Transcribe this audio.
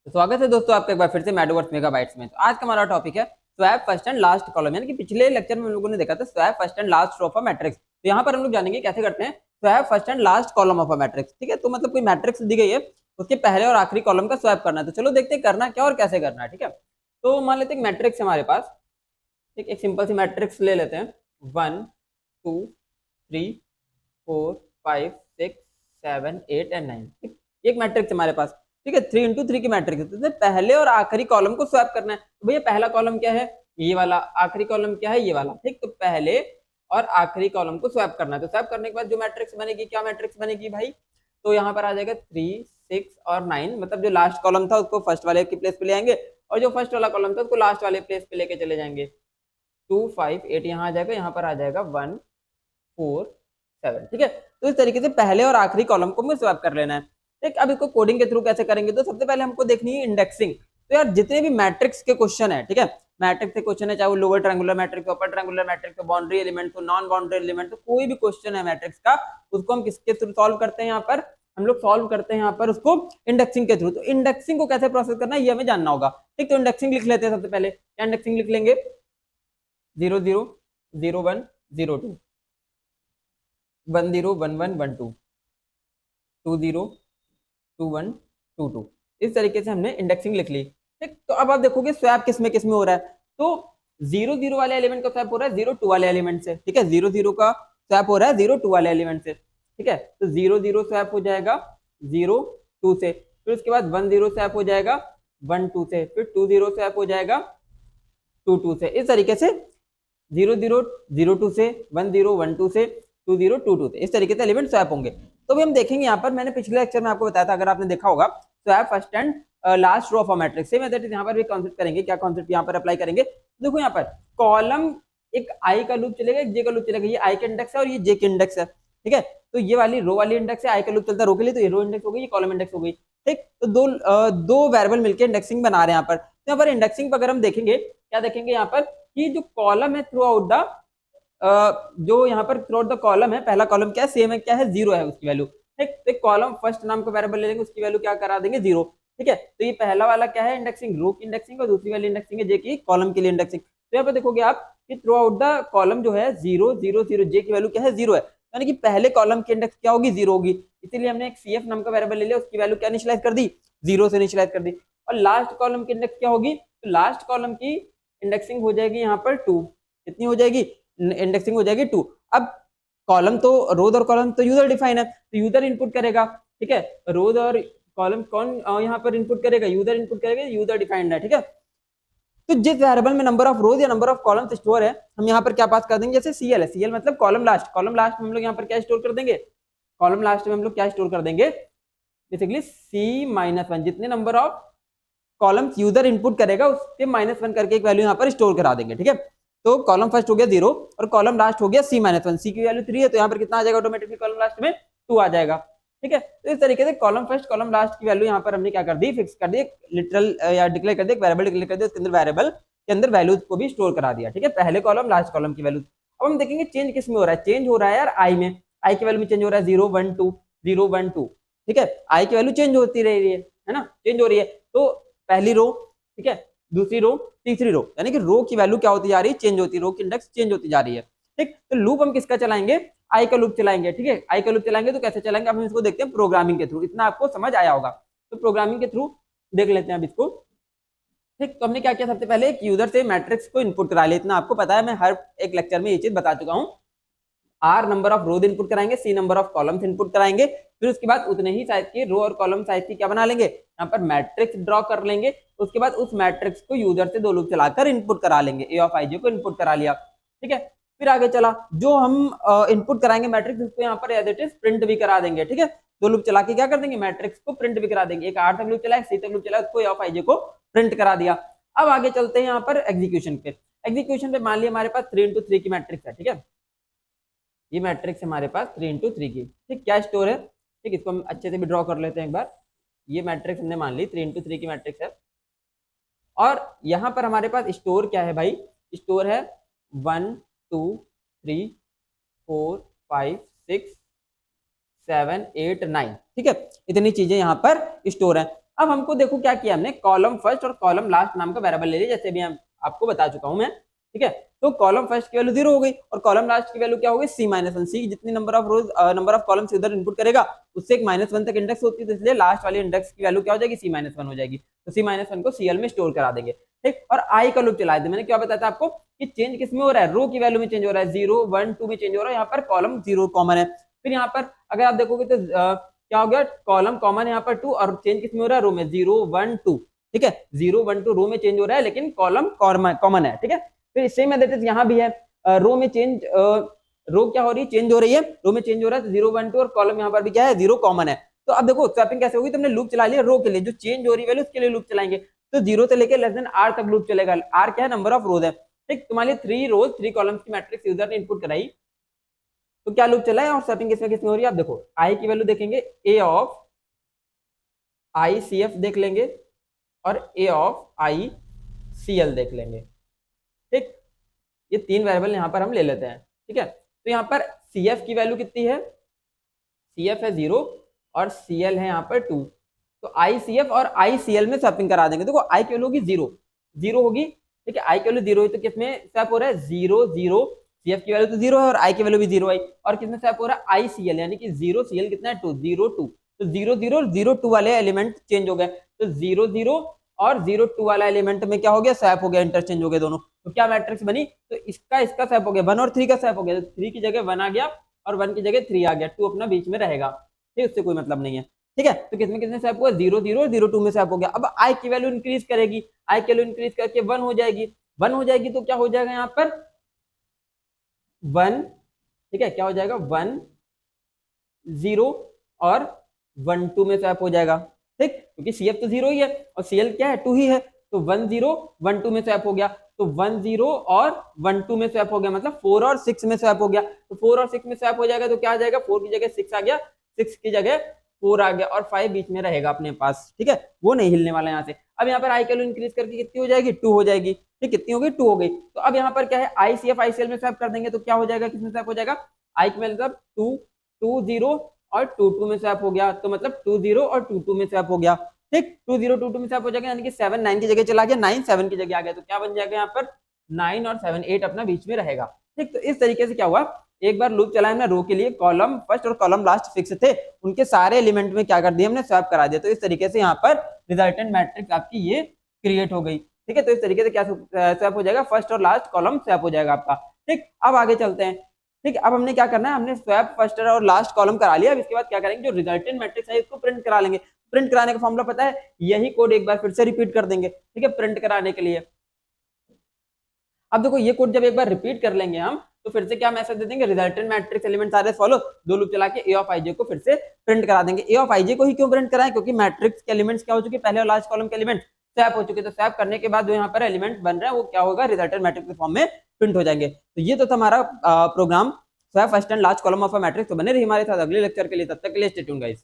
तो स्वागत है दोस्तों आपका एक बार फिर से मैडवर्स मेगाबाइट्स में। तो आज का हमारा टॉपिक है swap first and last column, यानी कि पिछले लेक्चर में हम लोगों ने देखा था swap first and last row of a matrix. तो यहाँ पर हम लोग जानेंगे कैसे करते हैं swap first and last column of a matrix. ठीक है, तो मतलब कोई मैट्रिक्स दी गई है, उसके पहले और आखिरी कॉलम का स्वैप करना है। तो चलो देखते हैं करना क्या और कैसे करना है। ठीक है, तो मान लेते हैं मैट्रिक्स हमारे पास, ठीक, एक सिंपल सी मैट्रिक्स ले लेते हैं 1 2 3 4 5 6 7 8 एंड 9। ठीक, एक मैट्रिक्स हमारे पास, ठीक है, 3 इंटू 3 की मैट्रिक्स है। तो पहले और आखिरी कॉलम को स्वैप करना है। तो भैया पहला कॉलम क्या है, ये वाला, आखिरी कॉलम क्या है, ये वाला। ठीक, तो पहले और आखिरी कॉलम को स्वैप करना है। तो स्वैप करने के बाद जो मैट्रिक्स बनेगी, क्या मैट्रिक्स बनेगी भाई, तो यहाँ पर आ जाएगा 3 6 और 9। मतलब जो लास्ट कॉलम था उसको फर्स्ट वाले की प्लेस पे ले आएंगे, और जो फर्स्ट वाला कॉलम था उसको लास्ट वाले प्लेस पे लेके चले जाएंगे। 2 5 8 यहाँ आ जाएगा, यहाँ पर आ जाएगा 1 4 7। ठीक है, तो इस तरीके से पहले और आखिरी कॉलम को हमें स्वैप कर लेना है। ठीक, अब इसको कोडिंग के थ्रू कैसे करेंगे, तो सबसे पहले हमको देखनी है इंडेक्सिंग। तो यार जितने भी मैट्रिक्स के क्वेश्चन है, ठीक है, मैट्रिक्स के क्वेश्चन है, चाहे वो lower triangular matrix, upper triangular matrix, boundary element हो, नॉन बाउंड्री एलिमेंट, तो कोई भी क्वेश्चन है मैट्रिक्स का, उसको हम किसके थ्रू सॉल्व करते हैं, यहाँ पर हम लोग सॉल्व करते हैं यहाँ पर उसको इंडेक्सिंग के थ्रू। तो इंडेक्सिंग को कैसे प्रोसेस करना है ये हमें जानना होगा। ठीक, तो इंडेक्सिंग लिख लेते हैं। सबसे पहले क्या इंडेक्सिंग लिख लेंगे, 0 0 0 1 0 2 1 0 1 1 1 2 2 0 2 1 2 2। इस तरीके से हमने इंडेक्सिंग लिख ली। ठीक, तो अब आप देखोगे स्वैप किसमें किसमें हो रहा है। तो 0 0 वाले एलिमेंट का स्वैप हो रहा है 0 2 वाले एलिमेंट से। ठीक है, 0 0 का स्वैप हो रहा है 0 2 वाले एलिमेंट से। ठीक है, तो 0 0 स्वैप हो जाएगा 0 2 से, फिर उसके बाद 1 0 स्वैप हो जाएगा 1 2 से, फिर 2 0 स्वैप हो जाएगा 2 2 से। इस तरीके से 0 0 0 2 से, 1 0 1 2 से, 2 0 2 2 से, इस तरीके से एलिमेंट स्वैप होंगे। तो भी हम देखेंगे यहाँ पर, मैंने पिछले लेक्चर में आपको बताया था, अगर आपने देखा होगा, swap first and last row of a matrix. Same method यहाँ पर भी कॉन्सेप्ट करेंगे। क्या कॉन्सेप्ट यहाँ पर अप्लाई करेंगे, देखो यहाँ पर कॉलम एक आई का लूप चलेगा, एक जे का लूप चलेगा। ये आई का इंडेक्स है और ये जे का इंडेक्स है। ठीक है, तो ये वाली रो वाली इंडेक्स है, आई का लूप चलता है रो के लिए, तो ये रो इंडेक्स हो गई, ये कॉलम इंडेक्स हो गई। ठीक, तो दो वेरिएबल मिलकर इंडेक्सिंग बना रहे हैं यहाँ पर। तो यहाँ पर इंडेक्सिंग पर अगर हम देखेंगे, क्या देखेंगे यहाँ पर कि जो कॉलम है थ्रू आउट द जो यहाँ पर थ्रू आउट द कॉलम है, पहला कॉलम क्या है, सेम है, क्या है, 0 है उसकी वैल्यू। ठीक, तो कॉलम फर्स्ट नाम का वेरिएबल ले लेंगे, उसकी वैल्यू क्या करा देंगे, 0। ठीक है, तो ये पहला वाला क्या है, इंडेक्सिंग, रो की इंडेक्सिंग, और दूसरी वाली इंडेक्सिंग है जे की, कॉलम के लिए इंडेक्सिंग। तो यहाँ पर देखोगे आप कि थ्रू आउट द कॉलम जो है 0 0 0, जे की वैल्यू क्या है, 0 है, यानी कि पहले कॉलम की इंडेक्स क्या होगी, 0 होगी। इसीलिए हमने एक सीएफ नाम का वेरिएबल ले लिया, उसकी वैल्यू क्या इनिशियलाइज कर दी, 0 से इनिशियलाइज कर दी। और लास्ट कॉलम की इंडेक्स क्या होगी, तो लास्ट कॉलम की इंडेक्सिंग हो जाएगी यहाँ पर 2। कितनी हो जाएगी, इंडेक्सिंग हो जाएगी 2। अब कॉलम तो, रोज और कॉलम तो यूजर डिफाइन है, तो यूजर इनपुट करेगा। ठीक है, रोज और कॉलम कौन यहाँ पर इनपुट करेगा, यूजर इनपुट करेगा, यूजर डिफाइंड है। ठीक है, तो जिस वेरिएबल में नंबर ऑफ रोज या नंबर ऑफ कॉलम्स स्टोर है, हम यहाँ पर क्या पास कर देंगे, जैसे सीएल है, सीएल मतलब कॉलम लास्ट, कॉलम लास्ट में हम लोग यहाँ पर क्या स्टोर कर देंगे, कॉलम लास्ट में हम लोग क्या स्टोर कर देंगे, बेसिकली C-1, जितने number of columns user input करेगा उसके -1 करके एक वैल्यू यहाँ पर स्टोर करा देंगे। ठीक है, तो कॉलम फर्स्ट हो गया 0 और कॉलम लास्ट हो गया C-1। सी की वैल्यू 3 है, तो यहाँ पर कितना आ जाएगा, ऑटोमेटिकली कॉलम लास्ट में 2 आ जाएगा। ठीक है, तो इस तरीके से कॉलम फर्स्ट कॉलम लास्ट की वैल्यू यहाँ पर हमने क्या कर दी, फिक्स कर दी, लिटरल या डिक्लेयर कर दिया, एक वेरिएबल डिक्लेयर कर दिया, उसके अंदर वेरिएबल के अंदर वैल्यूज को भी स्टोर करा दिया। ठीक है, पहले कॉलम लास्ट कॉलम की वैल्यू। अब हम देखेंगे चेंज किस में हो रहा है, चेंज हो रहा है यार आई में, आई की वैल्यू में चेंज हो रहा है 0 1 2 0 1 2। ठीक है, आई की वैल्यू चेंज होती रही है ना, चेंज हो रही है। तो पहली रो, ठीक है, दूसरी रो, तीसरी रो, यानी कि रो की वैल्यू क्या होती जा रही है, चेंज होती, रो की इंडेक्स चेंज होती जा रही है। ठीक, तो लूप हम किसका चलाएंगे, आई का लूप चलाएंगे। ठीक है, आई का लूप चलाएंगे, तो कैसे चलाएंगे, अब हम इसको देखते हैं प्रोग्रामिंग के थ्रू। इतना आपको समझ आया होगा, तो प्रोग्रामिंग के थ्रू देख लेते हैं अब इसको। ठीक, तो हमने क्या किया, सबसे पहले एक यूजर से मैट्रिक्स को इनपुट करा लिया। इतना आपको पता है, मैं हर एक लेक्चर में ये चीज बता चुका हूँ। R number of rows input कराएंगे, c number of columns input कराएंगे, फिर उसके बाद उतने ही साइज की रो और कॉलम साइज की क्या बना लेंगे, यहाँ पर मैट्रिक्स ड्रॉ कर लेंगे। उसके बाद उस मैट्रिक्स को यूजर से 2 लूप चलाकर इनपुट करा लेंगे, ए ऑफ आई जे को इनपुट करा लिया। ठीक है, फिर आगे चला, जो हम इनपुट कराएंगे मैट्रिक्स, उसको यहाँ पर एज इट इज प्रिंट भी करा देंगे। ठीक है, 2 लूप चला के क्या कर देंगे, मैट्रिक्स को प्रिंट भी करा देंगे। एक आर तक लूप चला, एक सी तक लूप चला, उसको ए ऑफ आई जे को प्रिंट करा दिया। अब आगे चलते हैं यहाँ पर एग्जीक्यूशन पे। एग्जीक्यूशन पे मान लिया हमारे पास 3 into 3 की मैट्रिक्स है। ठीक है, ये मैट्रिक्स हमारे पास 3 into 3 की। ठीक, क्या स्टोर है, ठीक, इसको हम अच्छे से भी ड्रॉ कर लेते हैं एक बार। ये मैट्रिक्स हमने मान ली 3 into 3 की मैट्रिक्स है, और यहाँ पर हमारे पास स्टोर क्या है भाई, स्टोर है 1 2 3 4 5 6 7 8 9। ठीक है, इतनी चीजें यहाँ पर स्टोर है। अब हमको देखो क्या किया हमने, कॉलम फर्स्ट और कॉलम लास्ट नाम का वेरिएबल ले लिया, जैसे भी आपको बता चुका हूं मैं, ठीक है। तो कॉलम फर्स्ट की वैल्यू 0 हो गई और कॉलम लास्ट की वैल्यू क्या हो गई, C-1। सी जितनी number of rose number of columns उधर इनपुट करेगा उससे एक -1 तक इंडेक्स होती है, तो इसलिए लास्ट वाली इंडेक्स की वैल्यू क्या हो जाएगी, C-1 हो जाएगी। तो C-1 को CL में स्टोर करा देंगे, ठीक। और आई का लूप चलाए थे, मैंने क्या बताया था आपको कि चेंज किसमें हो रहा है, रो की वैल्यू में चेंज हो रहा है, 0 1 2 में चेंज हो रहा है। यहाँ पर कॉलम 0 कॉमन है, फिर यहाँ पर अगर आप देखोगे तो क्या हो गया, कॉलम कॉमन है यहाँ पर 2 और चेंज किसमें हो रहा है, रो में 0 1 2, ठीक है। 0 1 2 रो में चेंज हो रहा है लेकिन कॉलम कॉमन है, ठीक है। फिर सेम मेथड यहाँ भी है, रो में चेंज, रो क्या हो रही है, चेंज हो रही है, रो में चेंज हो रहा है, तो 0 1 2 और कॉलम यहाँ पर भी क्या है, 0 कॉमन है। तो अब देखो स्वैपिंग कैसे होगी, तुमने लूप चला लिया रो के लिए, जो चेंज हो रही है उसके लिए लूप चलाएंगे, तो 0 से लेकर लेस देन r तक लूप चलेगा। r क्या है, नंबर ऑफ रोज है, ठीक। तुम्हारे 3 रोज 3 कॉलम्स की मैट्रिक्स यूजर ने इनपुट कराई, तो क्या लूप चला है और स्वैपिंग किसमें किसमें हो रही है। आप देखो i की वैल्यू देखेंगे, a ऑफ ICF देख लेंगे और a ऑफ ICL देख लेंगे, ठीक। ये 3 वेरिएबल यहाँ पर हम ले लेते हैं, ठीक है। तो यहाँ पर CF की वैल्यू कितनी है, CF है 0 और CL है यहाँ पर 2, तो ICF और ICL में स्वैपिंग करा देंगे। देखो I की वैल्यू होगी 0 0 होगी, ठीक है। I की वैल्यू 0 है तो किसमें स्वैप हो रहा है, 0 0, CF की वैल्यू तो 0 है और I की वैल्यू भी 0 आई, और किसमें स्वैप हो रहा है, ICL, यानी कि 0 CL कितना है 2 0 2, तो 0 0 0 2 वाले एलिमेंट चेंज हो गए, तो 0 0 और 0 2 वाला एलिमेंट में क्या हो गया, स्वैप हो गया, इंटरचेंज हो गए दोनों। तो क्या मैट्रिक्स बनी, तो इसका स्वैप हो गया, 1 और 3 का स्वैप हो गया, तो 3 की जगह 1 आ गया और 1 की जगह 3 आ गया, 2 अपना बीच में रहेगा, ठीक, उससे कोई मतलब नहीं है, ठीक है। तो किसमें किसमें स्वैप हुआ, 0 0 0 2 में स्वैप हो गया। अब I की वैल्यू इंक्रीज करेगी, I की वैल्यू इंक्रीज करके 1 हो जाएगी, 1 हो जाएगी तो क्या हो जाएगा यहाँ पर 1, ठीक है, क्या हो जाएगा 1 0 और 1 2 में स्वैप हो जाएगा, ठीक, क्योंकि CF तो 0 ही है और CL क्या है 2 ही है, तो 1 0 1 2 में स्वैप हो गया, तो 1 0 और 1 2 में स्वैप हो गया, मतलब 4 और 6 में स्वैप हो गया, तो 4 और 6 में स्वैप हो जाएगा तो क्या आ जाएगा, 4 की जगह 6 आ गया, 6 की जगह 4 आ गया और 5 बीच में रहेगा अपने पास, ठीक है, वो नहीं हिलने वाला यहाँ से। अब यहाँ पर I की वैल्यू इंक्रीज करके कितनी हो जाएगी, 2 हो जाएगी, ठीक, कितनी हो गई, 2 हो गई। तो अब यहाँ पर क्या है, ICF ICL में स्वैप कर देंगे तो क्या हो जाएगा, किसमें स्वैप हो जाएगा, I की वैल्यू 2 2 0 और 2 2 में स्वैप हो गया, तो मतलब 2 0 और 2 2 में स्वैप हो गया, ठीक, 2 0 2 2 में स्वैप हो जाएगा, यानी कि 7 9 की जगह चला गया, 9 7 की जगह आ गया, तो क्या बन जाएगा यहाँ पर 9 और 7 8 अपना बीच में रहेगा, ठीक। तो इस तरीके से क्या हुआ, एक बार लूप चलाया हमने रो के लिए, कॉलम फर्स्ट और कॉलम लास्ट फिक्स थे, उनके सारे एलिमेंट में क्या कर दिया हमने, स्वैप करा दिया, तो इस तरीके से यहाँ पर रिजल्टेंट मैट्रिक्स आपकी ये क्रिएट हो गई, ठीक है। तो इस तरीके से क्या स्वैप हो जाएगा, फर्स्ट और लास्ट कॉलम स्वैप हो जाएगा आपका, ठीक। अब आगे चलते हैं, ठीक। अब हमने क्या करना है, हमने स्वैप फर्स्ट और लास्ट कॉलम करा लिया, अब इसके बाद क्या करेंगे, जो रिजल्टेंट मैट्रिक्स है इसको प्रिंट करा लेंगे। प्रिंट कराने का फॉर्मूला पता है, यही कोड एक बार फिर से रिपीट कर देंगे, ठीक है, प्रिंट कराने के लिए। अब देखो ये कोड जब एक बार रिपीट कर लेंगे हम, तो फिर से क्या मैसेज दे देंगे, रिजल्टेंट मैट्रिक्स एलिमेंट सारे फॉलो, दो लूप चला के A ऑफ IJ को फिर से प्रिंट करा देंगे। A ऑफ IJ को ही क्यों प्रिंट कराएं, क्योंकि मैट्रिक्स के एलिमेंट्स क्या हो चुके, पहले और लास्ट कॉलम के एलिमेंट स्वैप हो चुके, तो स्वैप करने के बाद जो यहाँ पर एलिमेंट बन रहे हैं वो क्या होगा, रिजल्टेंट मैट्रिक्स के फॉर्म में प्रिंट हो जाएंगे। तो ये तो था हमारा program swap first and last column of a matrix. तो बने रहिए हमारे साथ अगले लेक्चर के लिए, तब तक के लिए स्टे ट्यून्ड गाइस।